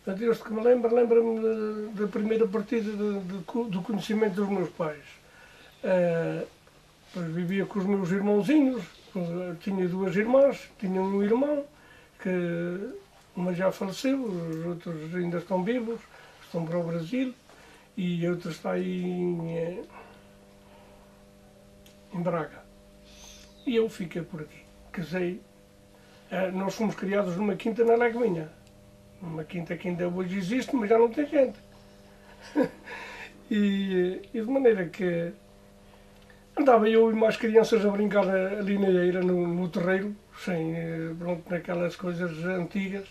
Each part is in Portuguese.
Desde que me lembro, lembro-me da primeira partida do conhecimento dos meus pais. Depois vivia com os meus irmãozinhos, tinha duas irmãs, tinha um irmão, que uma já faleceu, os outros ainda estão vivos, estão para o Brasil, e outro está aí em Braga. E eu fiquei por aqui. Casei. Nós fomos criados numa quinta na Leguinha. Uma quinta que ainda hoje existe, mas já não tem gente. e de maneira que andava eu e mais crianças a brincar ali na eira, no terreiro, sem, pronto, naquelas coisas antigas.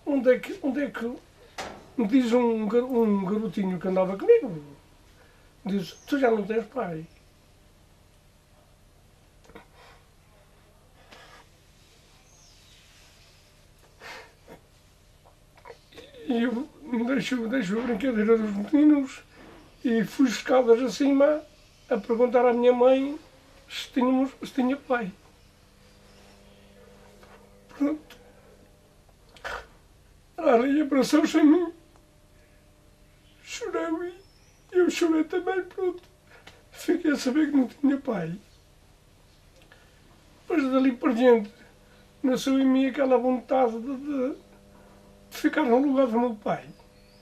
Onde é que me diz um garotinho que andava comigo, diz, tu já não tens pai. E eu deixo a brincadeira dos meninos e fui escadas acima a perguntar à minha mãe se tinha pai. Pronto. Ela abraçou-se a mim, chorou e eu chorei também, pronto. Fiquei a saber que não tinha pai. Depois dali para diante, nasceu em mim aquela vontade de ficar no lugar do meu pai.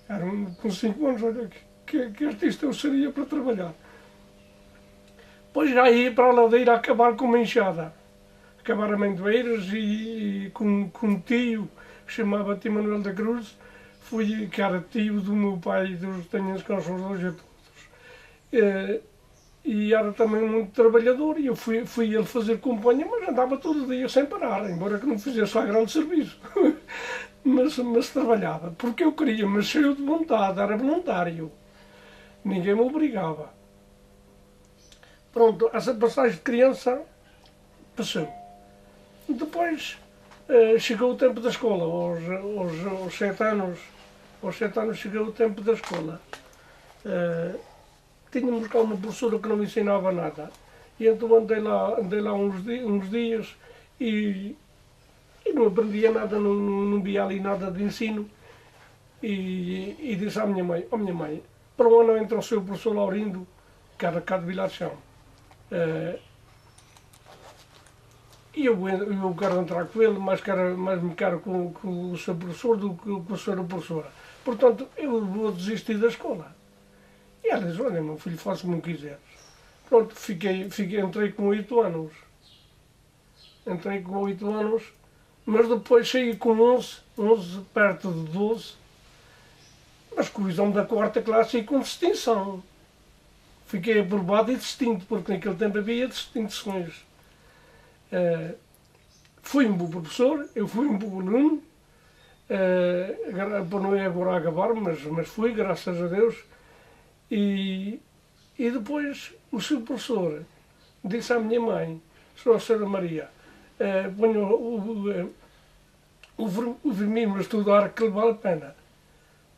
Era com 5 anos, olha, que artista eu seria para trabalhar. Depois já ia para a ladeira acabar com uma enxada. Acabar amendoeiras e com um tio que chamava Tio Manuel da Cruz, que era tio do meu pai, dos tenho os dois a todos. E era também muito trabalhador e eu fui ele fazer companhia, mas andava todo dia sem parar, embora que não fizesse lá grande serviço. mas trabalhava, porque eu queria, mas cheio de vontade, era voluntário. Ninguém me obrigava. Pronto, essa passagem de criança passou. Depois chegou o tempo da escola, aos 7 anos. Aos 7 anos chegou o tempo da escola. Tínhamos cá uma professora que não me ensinava nada. E então andei lá uns dias e não aprendia nada, não via ali nada de ensino. E disse à minha mãe, minha mãe, para um ano entra o seu professor Laurindo, que era cá de Vilar de Chão. E eu quero entrar com ele, mas me quero com o seu professor do que com a senhora professora. Portanto, eu vou desistir da escola. E ela diz, olha, meu filho, faça como quiseres. Pronto, entrei com 8 anos. Entrei com 8 anos, mas depois saí com 11 perto de 12, mas com o exame da 4ª classe e com distinção. Fiquei aprovado e distinto, porque naquele tempo havia distinções. Fui um bom professor, eu fui um bom aluno, não é agora a acabar, mas fui, graças a Deus. E depois o seu professor disse à minha mãe, Senhora Maria, ponha o vermelho a estudar que lhe vale a pena.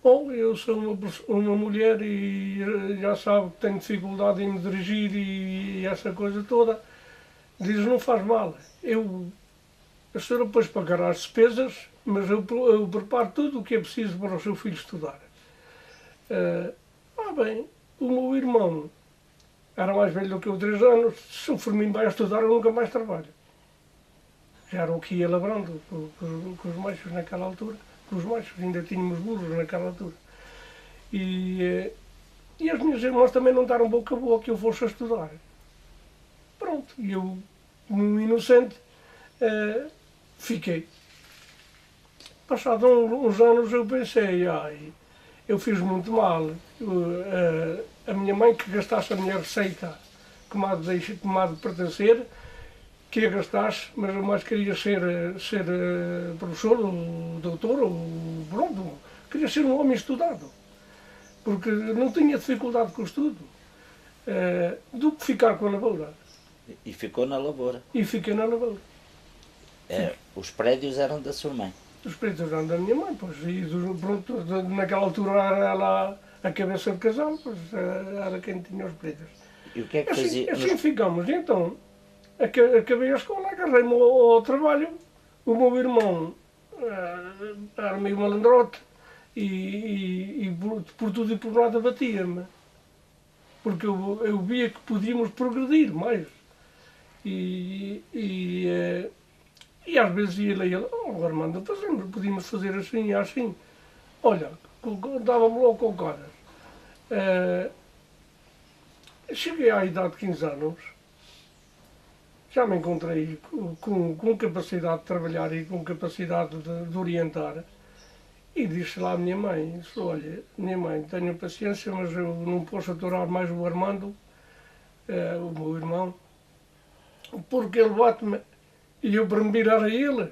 Bom, eu sou uma mulher e já sabe que tenho dificuldade em me dirigir e essa coisa toda. Diz, não faz mal, a senhora depois pagará as despesas, mas eu preparo tudo o que é preciso para o seu filho estudar. Bem, o meu irmão era mais velho do que eu, 3 anos, se o Firmino vai estudar, eu nunca mais trabalho. Já era o que ia lavrando com os machos naquela altura, com os machos, ainda tínhamos burros naquela altura. E as minhas irmãs também não deram boca a boca que eu fosse a estudar. Pronto, e eu, como inocente, fiquei. Passados uns anos eu pensei, eu fiz muito mal. A minha mãe que gastasse a minha receita como há de pertencer, que a gastasse, mas eu mais queria ser professor, ou doutor, ou pronto, queria ser um homem estudado, porque não tinha dificuldade com o estudo, do que ficar com a lavoura. E ficou na lavoura? E fiquei na lavoura. Os prédios eram da sua mãe? Os prédios eram da minha mãe, pois, e pronto, naquela altura era ela a cabeça de casal, pois era quem tinha os prédios. E o que é que fazia? Assim ficamos, então, acabei a escola, agarrei-me ao trabalho, o meu irmão era meio malandrote e por tudo e por nada batia-me. Porque eu via que podíamos progredir mais. E às vezes ia-lhe ele, oh, Armando, podíamos fazer assim e assim. Olha, dava-me logo com caras. Cheguei à idade de 15 anos, já me encontrei com capacidade de trabalhar e com capacidade de orientar. E disse lá à minha mãe, disse, olha, minha mãe, tenho paciência, mas eu não posso aturar mais o Armando, o meu irmão, porque ele bate-me e eu para me virar a ele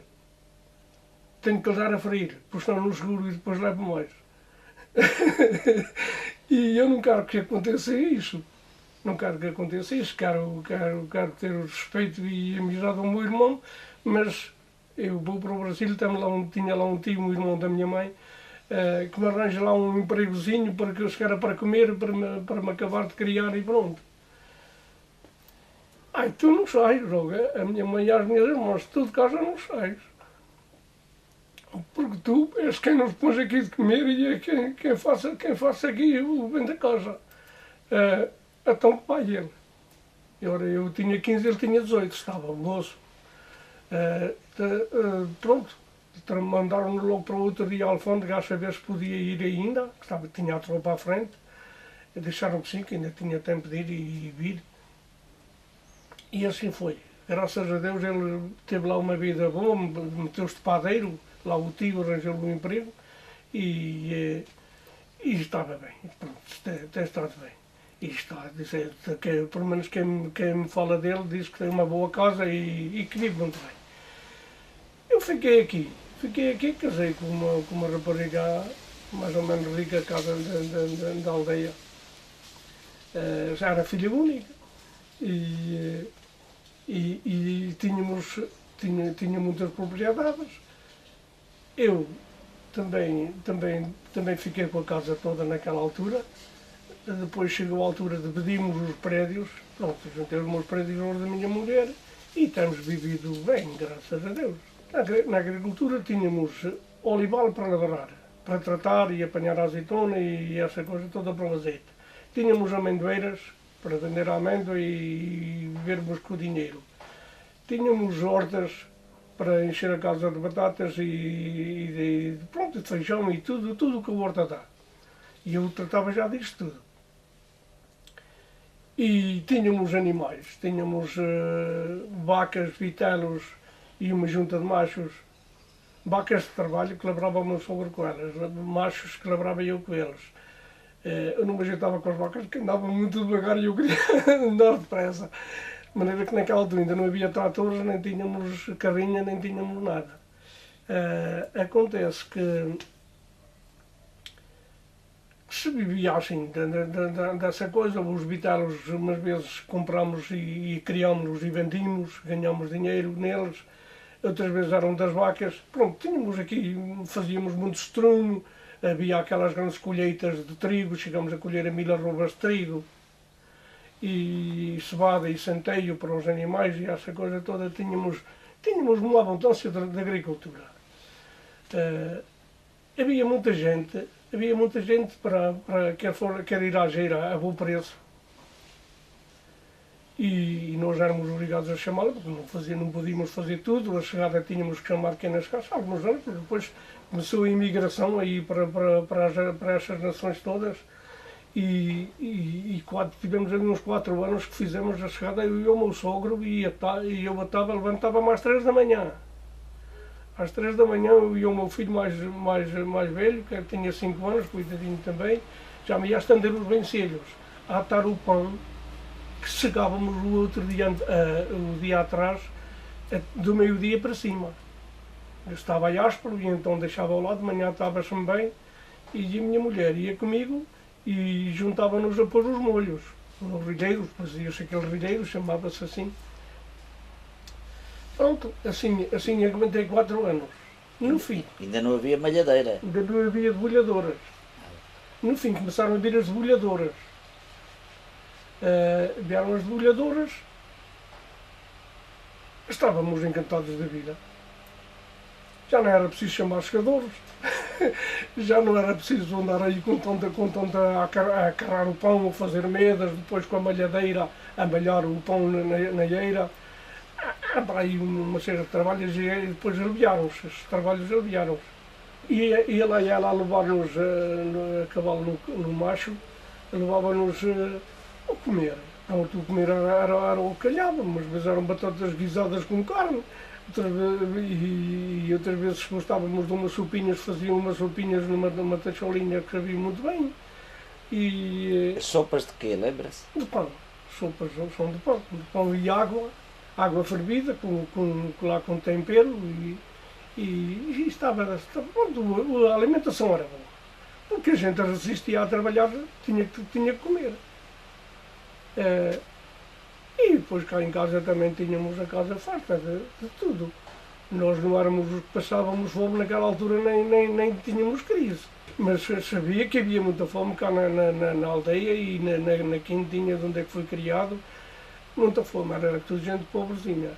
tenho que lhe dar a ferir, porque senão não seguro e depois levo mais. E eu não quero que aconteça isso. Não quero que aconteça isso, quero ter o respeito e a amizade ao meu irmão, mas eu vou para o Brasil, tinha lá um tio, um irmão da minha mãe, que me arranja lá um empregozinho para que eu chegar para comer, para me acabar de criar e pronto. Ai, tu não sais, Roga, a minha mãe e as minhas irmãs, tu de casa não sais. Porque tu és quem nos põe aqui de comer e é quem faça aqui o bem da casa. Então, pai, ele. Eu tinha 15, ele tinha 18, estava moço. Pronto, mandaram-me logo para o outro dia a alfândega a saber se podia ir ainda, que tinha a tropa à frente. Deixaram-me sim, que ainda tinha tempo de ir e vir. E assim foi. Graças a Deus ele teve lá uma vida boa, meteu-se de padeiro, lá o tio arranjou-lhe um emprego e estava bem. Pronto, tem estado bem. E está a dizer que, pelo menos quem me fala dele, diz que tem uma boa casa e que vive muito bem. Eu fiquei aqui, casei com uma rapariga mais ou menos rica cá da aldeia. Já era filha única e tinha muitas propriedades. Eu também fiquei com a casa toda naquela altura. Depois chegou a altura de pedirmos os prédios, pronto, juntei os meus prédios aos da minha mulher e temos vivido bem, graças a Deus. Na agricultura tínhamos olival para lavrar, para tratar e apanhar a azeitona e essa coisa toda para o azeite. Tínhamos amendoeiras para vender a amêndoa e vivermos com o dinheiro. Tínhamos hortas para encher a casa de batatas e de feijão e tudo o que a horta dá. E eu tratava já disto tudo. E tínhamos animais, tínhamos vacas, vitelos e uma junta de machos. Vacas de trabalho que labrava o meu sogro com elas, machos que labrava eu com eles. Eu não me ajeitava com as vacas porque andavam muito devagar e eu queria andar depressa. De maneira que naquela altura ainda não havia tratores, nem tínhamos carrinha, nem tínhamos nada. Acontece que se vivia assim, dessa coisa, os vitelos umas vezes compramos e criámos-los e vendíamos, ganhámos dinheiro neles, outras vezes eram das vacas. Pronto, tínhamos aqui, fazíamos muito estrume, havia aquelas grandes colheitas de trigo, chegámos a colher 1000 arrobas de trigo, e cevada e centeio para os animais e essa coisa toda, tínhamos uma abundância de agricultura. Havia muita gente para quer ir à geira a bom preço. E nós éramos obrigados a chamá-la, porque não podíamos fazer tudo, a chegada tínhamos que chamar quem nas casas, alguns anos, depois começou a imigração aí para estas nações todas, e tivemos ali uns 4 anos que fizemos a chegada, eu e o meu sogro, e eu levantava-me às 3 da manhã. Às 3 da manhã eu e o meu filho mais velho, que tinha 5 anos, coitadinho também, já me ia estender os vencilhos, a atar o pão que chegávamos o dia atrás, do meio-dia para cima. Eu estava áspero e então deixava ao lado, de manhã estava-se-me bem, e a minha mulher ia comigo e juntava-nos a pôr os molhos, nos rilheiros, fazia-se aquele rilheiro, chamava-se assim. Pronto, assim aguentei 4 anos. No fim... Ainda não havia malhadeira. Ainda não havia debulhadoras. No fim começaram a vir as debulhadoras. Vieram as debulhadoras. Estávamos encantados da vida. já não era preciso chamar chegadores, já não era preciso andar aí com tanta a carrar o pão, a fazer medas, depois com a malhadeira a malhar o pão na eira. Há para aí uma série de trabalhos e depois aliviaram-se, esses trabalhos aliviaram-se. E ele ia lá levar-nos a cavalo no macho, levava-nos a comer. Então, o comer era o calhado, umas vezes eram batatas guisadas com carne, e outras vezes gostávamos de umas sopinhas, faziam umas sopinhas numa tacholinha que sabia muito bem. E, Sopas de quê, lembra-se? de pão, sopas são de pão e água fervida, lá com tempero, e estava pronto, a alimentação era boa. Porque a gente resistia a trabalhar, tinha que comer. E depois cá em casa também tínhamos a casa farta de tudo. Nós não éramos os que passávamos fome naquela altura, nem tínhamos crise. Mas sabia que havia muita fome cá na aldeia e na quintinha de onde é que foi criado. Muita fome, era tudo gente pobrezinha.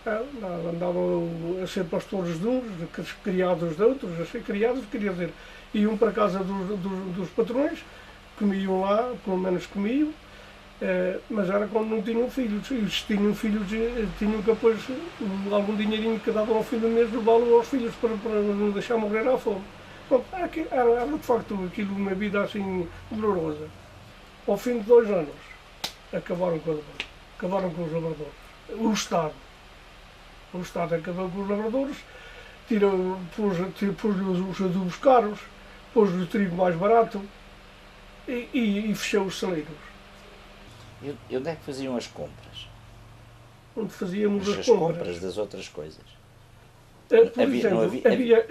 Andavam a ser pastores de uns, criados de outros, a ser criados, queria dizer, iam para a casa dos patrões, comiam lá, pelo menos comiam, mas era quando não tinham filhos. E se tinham filhos, tinham que depois algum dinheirinho que davam ao fim do mês levá-lo aos filhos para não deixar morrer à fome. Bom, era de facto aquilo uma vida assim dolorosa. Ao fim de 2 anos, acabaram com os lavradores. O Estado acabou com os lavradores, pôs-lhe os adubos caros, pôs-lhe o trigo mais barato e fechou os celeiros. E onde é que faziam as compras? Onde fazíamos As as compras das outras coisas? Por exemplo,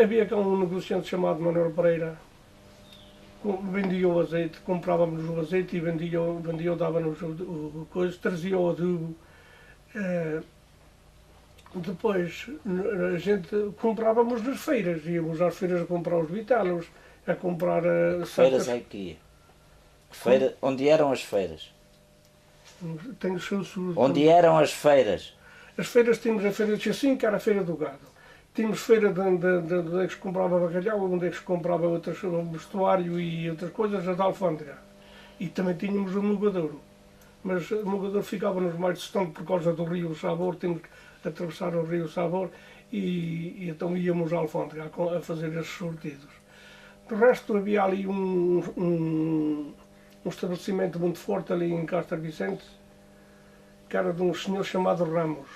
havia cá um negociante chamado Manuel Pereira, vendia o azeite, comprávamos o azeite e vendia, dava-nos o coisa, trazia o adubo. Depois a gente comprávamos nas feiras, íamos às feiras a comprar os vitalos, a comprar Feiras é que ia? Onde eram as feiras? Tem o seu Onde eram as feiras? As feiras tínhamos a feira de Chacim, que era a feira do gado. Tínhamos feira de onde é que se comprava bacalhau, onde é que se comprava vestuário e outras coisas, a da alfândega. E também tínhamos o Mugadouro. Mas o Mugadouro ficava-nos mais distante por causa do rio Sabor, tínhamos que atravessar o rio Sabor e então íamos à alfândega a fazer esses sortidos. De resto havia ali um estabelecimento muito forte ali em Castro Vicente, que era de um senhor chamado Ramos.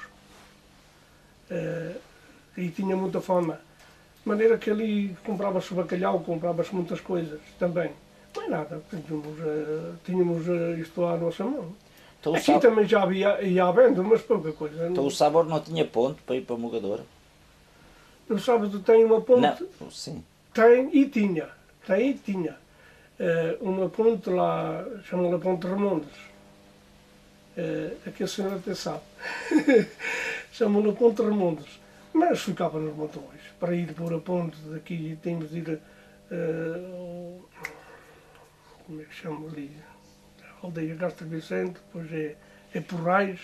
E tinha muita fama. De maneira que ali comprava-se bacalhau, comprava-se muitas coisas também. Não é nada, tínhamos isto à nossa mão. Então, Aqui também já ia à venda, mas pouca coisa. Então o Sabor não tinha ponto para ir para Mugadouro? O Sábado tem uma ponte. Não, sim. Tem e tinha. Uma ponte lá, chamam-la Ponte Remondes. Aqui a senhora até sabe. Chamam-la Ponte Remondes. Mas ficava nos montões. Para ir por a ponte daqui temos de ir. Como é que chama ali? A aldeia Castro Vicente, depois é Porrais.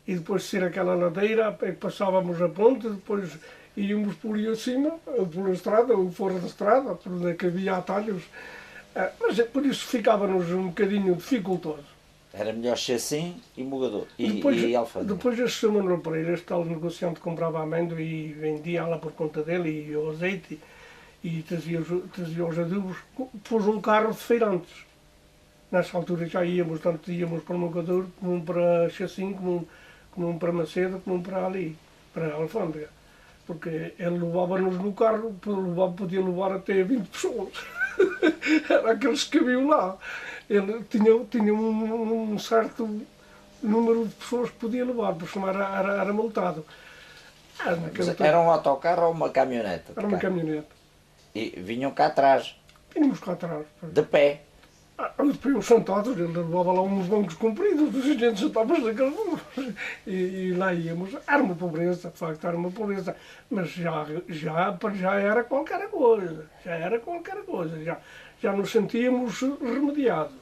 E depois de ser aquela ladeira, é que passávamos a ponte, depois íamos por aí acima, por a estrada, ou fora da estrada, por onde é que havia atalhos. Mas por isso ficava-nos um bocadinho dificultoso. Era melhor Chacim e Mugadouro e Alfândega. Depois este Sr. Manuel Pereira, este tal negociante, comprava a amêndoa e vendia ela por conta dele, e o azeite, e trazia os adubos, pôs um carro de feirantes. Nessa altura já íamos, tanto íamos para Mugadouro, como para Chacim, como para Macedo, como para ali, para a Alfândega. Porque ele levava-nos no carro, podia levar até 20 pessoas. Era aqueles que cabiam lá. Ele tinha um certo número de pessoas que podia levar, porque senão era multado. Era um autocarro ou uma caminhonete? Era uma caminhonete. E vinham cá atrás? Vínhamos cá atrás. De pé? Depois sentados, ele levava lá uns bancos compridos, a gente sentava-se naqueles bancos e lá íamos. Era uma pobreza, de facto, era uma pobreza, mas já era qualquer coisa, já nos sentíamos remediados.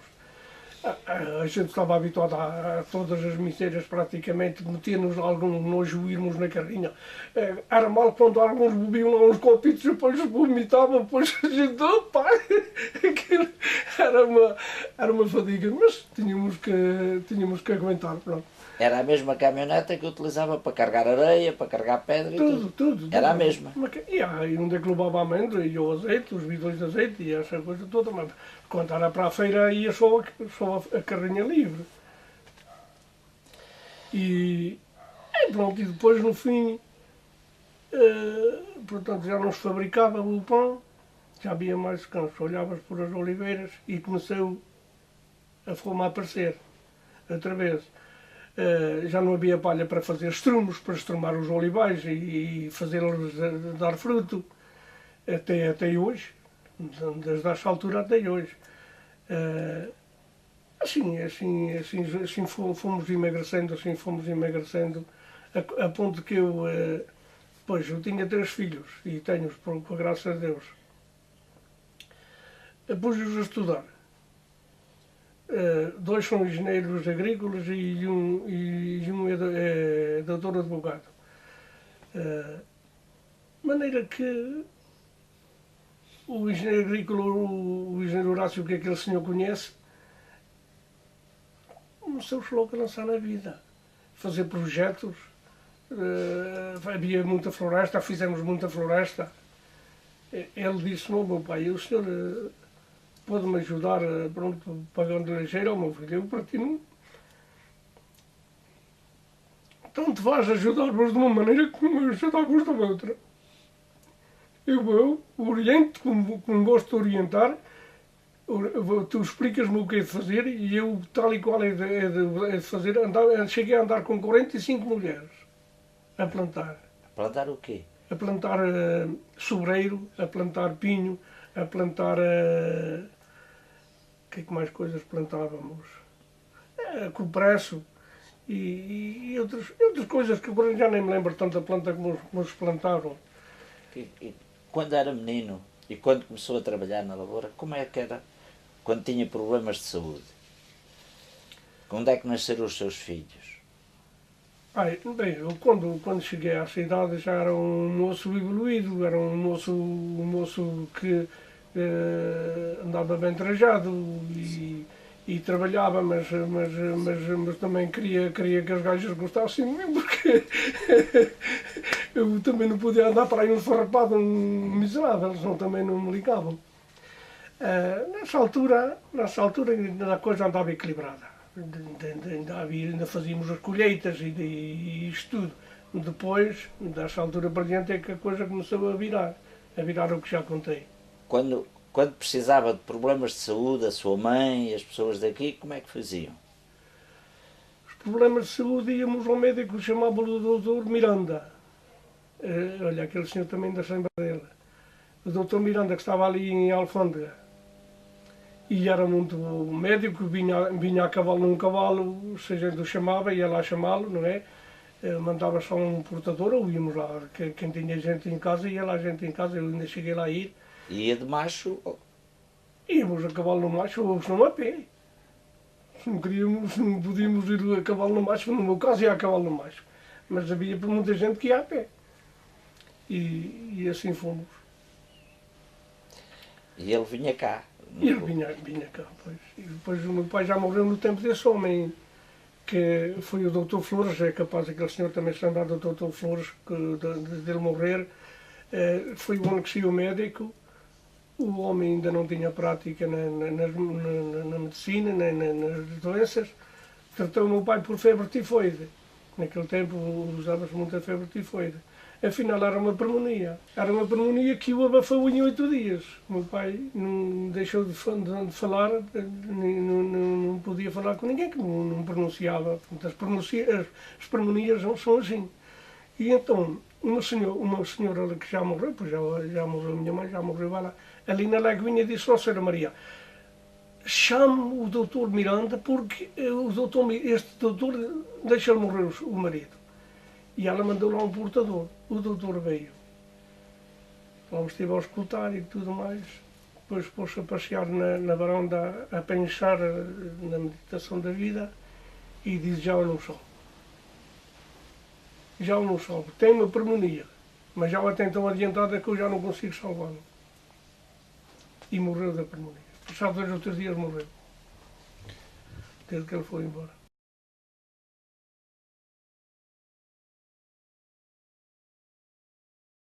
A gente estava habituado a todas as misérias praticamente, metia-nos algum nojo irmos na carrinha. Era mal quando alguns bebiam lá uns copitos e depois vomitavam, depois a gente, opa, aquilo era uma fadiga, mas tínhamos que aguentar, pronto. Era a mesma caminhoneta que eu utilizava para carregar areia, para carregar pedra e tudo. Tudo. Era a mesma. E aí onde é que levava a amêndoa e o azeite, os bidões de azeite e essa coisa toda, mas quando era para a feira ia só a carrinha livre. E pronto, e depois no fim, portanto já não se fabricava o pão, já havia mais descanso, olhavas por as oliveiras e começou a fome a aparecer, outra vez. Já não havia palha para fazer estrumos, para estrumar os olivais e fazê-los dar fruto, até hoje, desde essa altura até hoje. Assim fomos emagrecendo, a ponto que eu tinha 3 filhos e tenho-os, por graças a Deus. Pus-os a estudar. 2 são engenheiros agrícolas e um é doutor advogado. De maneira que o engenheiro agrícola, o engenheiro Horácio, que aquele senhor conhece, começou-se logo a lançar na vida. Fazer projetos. Havia muita floresta, fizemos muita floresta. Ele disse, não, meu pai, o senhor pode-me ajudar, pronto, pagando ligeiro ao meu filho. Eu, para ti, não. Então te vais ajudar-vos de uma maneira como ajudar-vos da outra. Eu oriento como gosto de orientar, tu explicas-me o que é de fazer e eu, tal e qual é de fazer, cheguei a andar com 45 mulheres a plantar. A plantar o quê? A plantar sobreiro, a plantar pinho, a plantar... que mais coisas plantávamos? Cupresso e outras coisas que agora já nem me lembro tanta planta como se plantavam. E quando era menino e quando começou a trabalhar na lavoura, como é que era quando tinha problemas de saúde? Onde é que nasceram os seus filhos? Bem, eu quando cheguei à cidade já era um moço evoluído, era um moço que andava bem trajado e trabalhava, mas também queria que as gajas gostassem de mim, porque eu também não podia andar para aí um farrapado, um miserável, senão também não me ligavam. Nessa altura a coisa andava equilibrada. Ainda fazíamos as colheitas e isto tudo. Depois, dessa altura para diante, é que a coisa começou a virar o que já contei. Quando precisava de problemas de saúde, a sua mãe e as pessoas daqui, como é que faziam? Os problemas de saúde íamos ao médico, chamava-o o Dr. Miranda. Olha, aquele senhor também ainda se lembra dele. O Dr. Miranda, que estava ali em Alfândega. E era muito médico, vinha a cavalo num cavalo, se a gente o chamava, ia lá chamá-lo, não é? Mandava só um portador, ou íamos lá, quem tinha gente em casa, ia lá gente em casa, eu ainda cheguei lá a ir. Ia de macho? Íamos a cavalo no macho, ou se não a pé. Se não podíamos ir a cavalo no macho, no meu caso ia a cavalo no macho. Mas havia muita gente que ia a pé. E assim fomos. E ele vinha cá? E ele vinha cá, pois. E depois o meu pai já morreu no tempo desse homem, que foi o Dr. Flores, é capaz aquele senhor também se lembrar do Dr. Flores, dele morrer. Foi o ano que saiu médico. O homem ainda não tinha prática na medicina, nem nas doenças. Tratou o meu pai por febre tifoide. Naquele tempo usava-se muito a febre tifoide. Afinal era uma pneumonia. Era uma pneumonia que o abafou em 8 dias. O meu pai não deixou de falar, não podia falar com ninguém, que não pronunciava. As pneumonias são assim. E então, uma senhora que já morreu, pois já morreu a minha mãe, já morreu ela, ali na Lagoinha disse, ó Senhora Maria, chame o doutor Miranda porque este doutor deixa morrer o marido. E ela mandou lá um portador. O doutor veio. Lá esteve a escutar e tudo mais. depois pôs-se a passear na varanda, a pensar na meditação da vida e diz: já eu não salvo. Já eu não salvo. Tem uma pneumonia, mas já ela tem tão adiantada que eu já não consigo salvá-lo. E morreu da pneumonia. Passados 2 ou 3 dias morreu. Desde que ele foi embora.